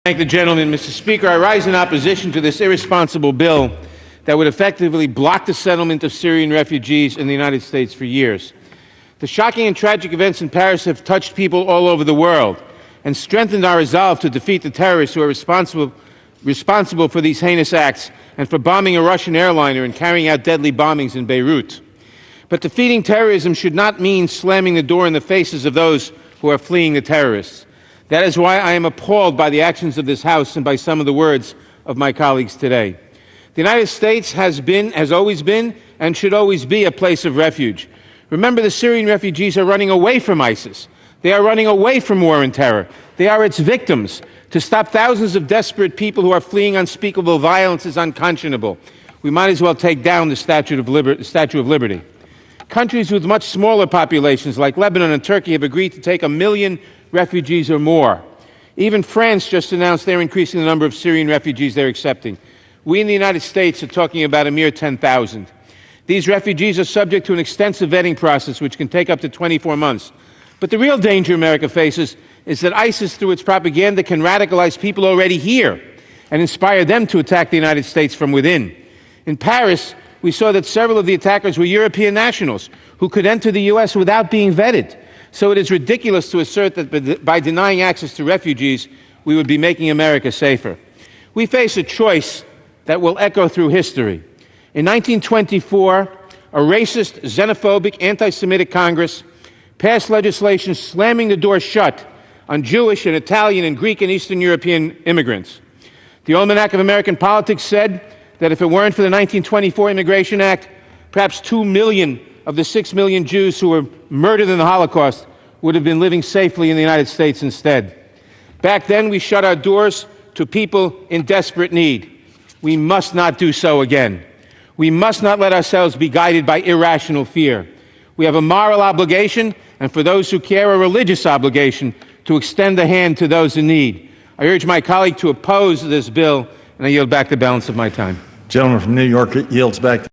Thank the gentleman. Mr. Speaker, I rise in opposition to this irresponsible bill that would effectively block the settlement of Syrian refugees in the United States for years. The shocking and tragic events in Paris have touched people all over the world and strengthened our resolve to defeat the terrorists who are responsible for these heinous acts and for bombing a Russian airliner and carrying out deadly bombings in Beirut. But defeating terrorism should not mean slamming the door in the faces of those who are fleeing the terrorists. That is why I am appalled by the actions of this House and by some of the words of my colleagues today. The United States has always been, and should always be a place of refuge. Remember, the Syrian refugees are running away from ISIS. They are running away from war and terror. They are its victims. To stop thousands of desperate people who are fleeing unspeakable violence is unconscionable. We might as well take down the Statue of Liberty. Countries with much smaller populations like Lebanon and Turkey have agreed to take 1 million refugees or more. Even France just announced they're increasing the number of Syrian refugees they're accepting. We in the United States are talking about a mere 10,000. These refugees are subject to an extensive vetting process which can take up to 24 months. But the real danger America faces is that ISIS, through its propaganda, can radicalize people already here and inspire them to attack the United States from within. In Paris, we saw that several of the attackers were European nationals who could enter the U.S. without being vetted. So it is ridiculous to assert that by denying access to refugees, we would be making America safer. We face a choice that will echo through history. In 1924, a racist, xenophobic, anti-Semitic Congress passed legislation slamming the door shut on Jewish and Italian and Greek and Eastern European immigrants. The Almanac of American Politics said that if it weren't for the 1924 Immigration Act, perhaps 2 million of the 6 million Jews who were murdered in the Holocaust would have been living safely in the United States instead. Back then, we shut our doors to people in desperate need. We must not do so again. We must not let ourselves be guided by irrational fear. We have a moral obligation, and for those who care, a religious obligation, to extend a hand to those in need. I urge my colleague to oppose this bill, and I yield back the balance of my time. Gentleman from New York yields back.